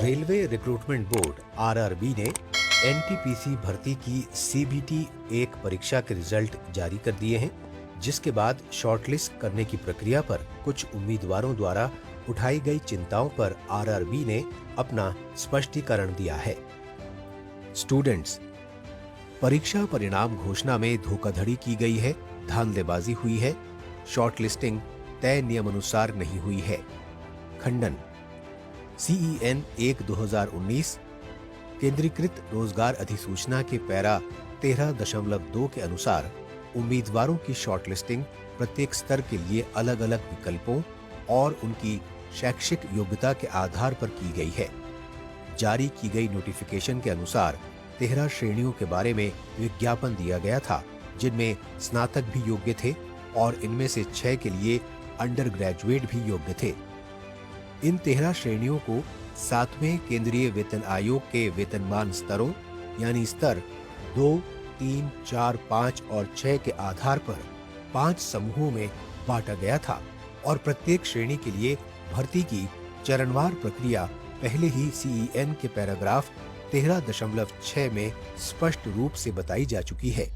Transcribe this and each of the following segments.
Railway recruitment board RRB ने NTPC भर्ती की सीबीटी 1 परीक्षा के रिजल्ट जारी कर दिए हैं, जिसके बाद शॉर्टलिस्ट करने की प्रक्रिया पर कुछ उम्मीदवारों द्वारा उठाई गई चिंताओं पर आरआरबी ने अपना स्पष्टीकरण दिया है। स्टूडेंट्स, परीक्षा परिणाम घोषणा में धोखाधड़ी की गई है, धांधलेबाजी हुई है, शॉर्टलिस्टिंग तय नियमानुसार नहीं हुई है। खंडन। CEN 1/2019 केंद्रीकृत रोजगार अधिसूचना के पैरा 13.2 के अनुसार उम्मीदवारों की शॉर्टलिस्टिंग प्रत्येक स्तर के लिए अलग अलग विकल्पों और उनकी शैक्षिक योग्यता के आधार पर की गई है। जारी की गई नोटिफिकेशन के अनुसार 13 श्रेणियों के बारे में विज्ञापन दिया गया था, जिनमें स्नातक भी योग्य थे और इनमें से 6 के लिए अंडर ग्रेजुएट भी योग्य थे। इन 13 श्रेणियों को 7वें केंद्रीय वेतन आयोग के वेतनमान स्तरों यानी स्तर 2, 3, 4, 5 और 6 के आधार पर 5 समूहों में बांटा गया था और प्रत्येक श्रेणी के लिए भर्ती की चरणवार प्रक्रिया पहले ही CEN के पैराग्राफ 13.6 में स्पष्ट रूप से बताई जा चुकी है।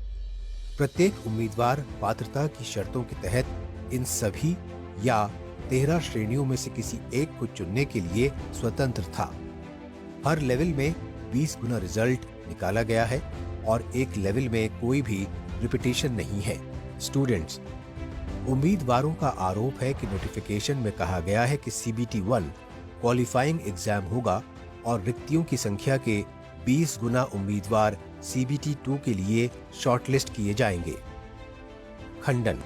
प्रत्येक उम्मीदवार पात्रता की शर्तों के तहत इन सभी या 13 श्रेणियों में से किसी एक को चुनने के लिए स्वतंत्र था। हर लेवल में 20 गुना रिजल्ट निकाला गया है और एक लेवल में कोई भी रिपीटिशन नहीं है। स्टूडेंट्स, उम्मीदवारों का आरोप है कि नोटिफिकेशन में कहा गया है कि CBT 1 क्वालिफाइंग एग्जाम होगा और रिक्तियों की संख्या के 20 गुना उम्मीदवार CBT 2 के लिए शॉर्टलिस्ट किए जाएंगे। खंडन।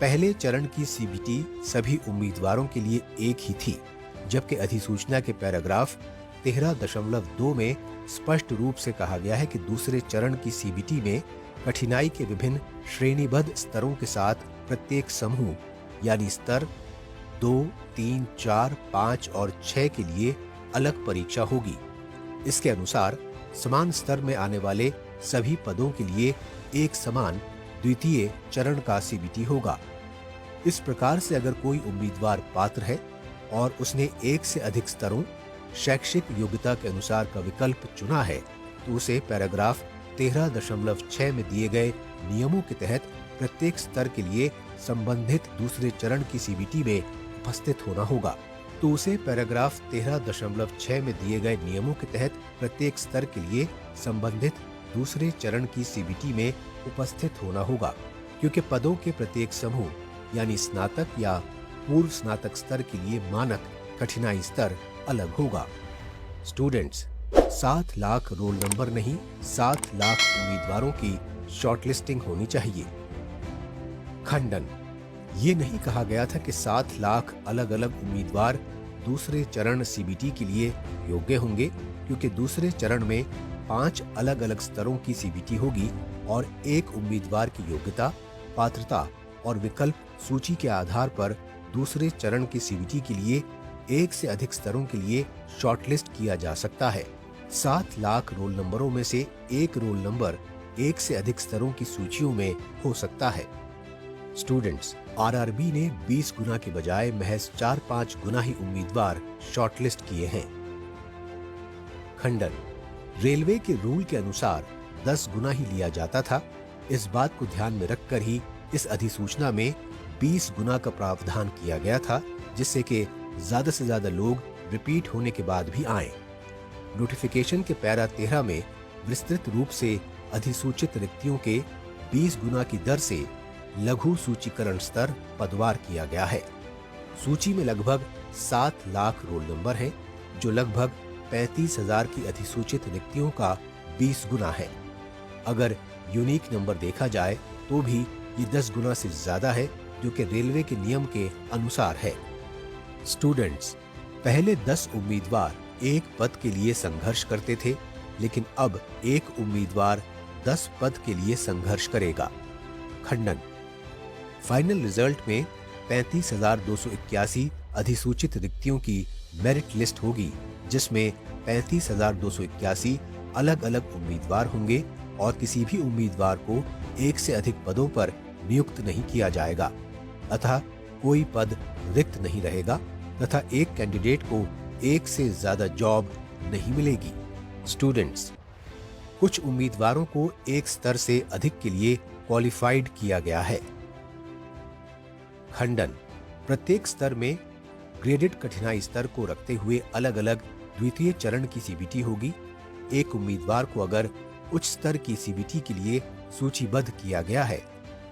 पहले चरण की CBT सभी उम्मीदवारों के लिए एक ही थी, जबकि अधिसूचना के पैराग्राफ 13.2 में स्पष्ट रूप से कहा गया है कि दूसरे चरण की CBT में कठिनाई के विभिन्न श्रेणीबद्ध स्तरों के साथ प्रत्येक समूह यानी स्तर 2, 3, 4, 5 और 6 के लिए अलग परीक्षा होगी। इसके अनुसार समान स्तर में आने वाले सभी पदों के लिए एक समान द्वितीय चरण का CBT होगा। इस प्रकार से अगर कोई उम्मीदवार पात्र है और उसने एक से अधिक स्तरों शैक्षिक योग्यता के अनुसार का विकल्प चुना है, तो उसे पैराग्राफ 13.6 में दिए गए नियमों के तहत प्रत्येक स्तर के लिए संबंधित दूसरे चरण की CBT में उपस्थित होना होगा। तो उसे पैराग्राफ 13.6 में दिए गए नियमों के तहत प्रत्येक स्तर के लिए संबंधित दूसरे चरण की CBT में उपस्थित होना होगा, क्योंकि पदों के प्रत्येक समूह यानी स्नातक या पूर्व स्नातक स्तर के लिए मानक कठिनाई स्तर अलग होगा। स्टूडेंट्स, 7 लाख रोल नंबर नहीं, 7 लाख उम्मीदवारों की शॉर्टलिस्टिंग होनी चाहिए। खंडन। ये नहीं कहा गया था कि 7 लाख अलग अलग उम्मीदवार दूसरे चरण CBT के लिए योग्य होंगे, क्योंकि दूसरे चरण में 5 अलग अलग स्तरों की CBT होगी और एक उम्मीदवार की योग्यता, पात्रता और विकल्प सूची के आधार पर दूसरे चरण की CBT के लिए एक से अधिक स्तरों के लिए शॉर्टलिस्ट किया जा सकता है। 7 लाख रोल नंबरों में से एक रोल नंबर एक से अधिक स्तरों की सूचियों में हो सकता है। स्टूडेंट्स, आरआरबी ने 20 गुना के बजाय महज 4-5 गुना ही उम्मीदवार शॉर्टलिस्ट किए हैं। खंडन। रेलवे के रूल के अनुसार 10 गुना ही लिया जाता था। इस बात को ध्यान में रखकर ही इस अधिसूचना में 20 गुना का प्रावधान किया गया था, जिससे कि ज्यादा से ज्यादा लोग रिपीट होने के बाद भी आए। नोटिफिकेशन के पैरा 13 में विस्तृत रूप से अधिसूचित रिक्तियों के 20 गुना की दर से लघु सूचीकरण स्तर पदवार किया गया है। सूची में लगभग 7 लाख रोल नंबर हैं, जो लगभग 35,000 की अधिसूचित रिक्तियों का 20 गुना है। अगर यूनिक नंबर देखा जाए तो भी ये 10 गुना से ज्यादा है, जो कि रेलवे के नियम के अनुसार है। स्टूडेंट्स, पहले 10 उम्मीदवार एक पद के लिए संघर्ष करते थे, लेकिन अब एक उम्मीदवार 10 पद के लिए संघर्ष करेगा। खंडन। फाइनल रिजल्ट में 35,281 अधिसूचित रिक्तियों की मेरिट लिस्ट होगी, जिसमें 35,281 अलग अलग उम्मीदवार होंगे और किसी भी उम्मीदवार को एक से अधिक पदों पर नियुक्त नहीं किया जाएगा, अतः कोई पद रिक्त नहीं रहेगा तथा एक कैंडिडेट को एक से ज्यादा जॉब नहीं मिलेगी। स्टूडेंट्स, कुछ उम्मीदवारों को एक स्तर से अधिक के लिए क्वालिफाइड किया गया है। खंडन, प्रत्येक स्तर में ग्रेडेड कठिनाई स्तर को रखते हुए अलग अलग द्वितीय चरण की सीबीटी होगी। एक उम्मीदवार को अगर उच्च स्तर की सीबीटी के लिए सूचीबद्ध किया गया है,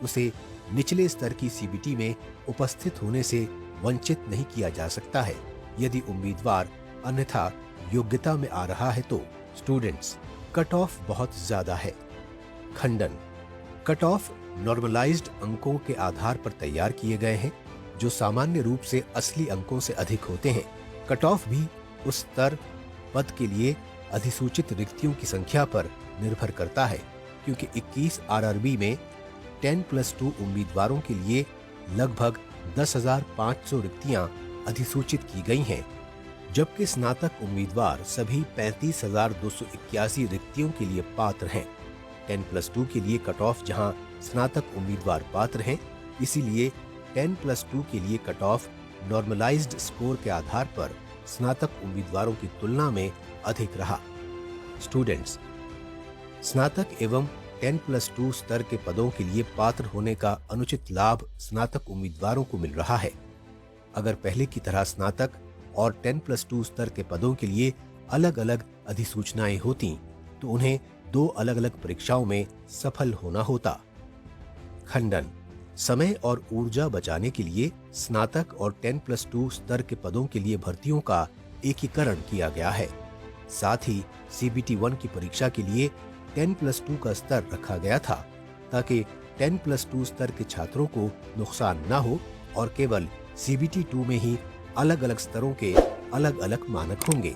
उसे निचले स्तर की सीबीटी में उपस्थित होने से वंचित नहीं किया जा सकता है यदि उम्मीदवार अन्यथा योग्यता में आ रहा है तो। स्टूडेंट्स, कट ऑफ बहुत ज्यादा है। खंडन, कट ऑफ नॉर्मलाइज्ड अंकों के आधार पर तैयार किए गए हैं जो सामान्य रूप से असली अंकों से अधिक होते हैं। कट ऑफ भी उस स्तर पद के लिए अधिसूचित रिक्तियों की संख्या पर निर्भर करता है, क्योंकि 21 आरआरबी में 10+2 उम्मीदवारों के लिए लगभग 10,500 रिक्तियां अधिसूचित की गई हैं, जबकि स्नातक उम्मीदवार सभी 35,281 रिक्तियों के लिए पात्र हैं। 10+2 के लिए कट ऑफ जहां स्नातक उम्मीदवार पात्र हैं, इसीलिए 10+2 के लिए कट ऑफ नॉर्मलाइज्ड स्कोर के आधार पर स्नातक उम्मीदवारों की तुलना में अधिक रहा। स्टूडेंट्स, स्नातक एवं 10+2 स्तर के पदों के लिए पात्र होने का अनुचित लाभ स्नातक उम्मीदवारों को मिल रहा है। अगर पहले की तरह स्नातक और 10+2 स्तर के पदों के लिए अलग अलग अधिसूचनाएं होती तो उन्हें 2 अलग अलग परीक्षाओं में सफल होना होता। खंडन, समय और ऊर्जा बचाने के लिए स्नातक और 10+2 स्तर के पदों के लिए भर्तियों का एकीकरण किया गया है। साथ ही सीबीटी 1 की परीक्षा के लिए 10+2 का स्तर रखा गया था ताकि 10+2 स्तर के छात्रों को नुकसान न हो और केवल सीबीटी 2 में ही अलग अलग स्तरों के अलग अलग मानक होंगे।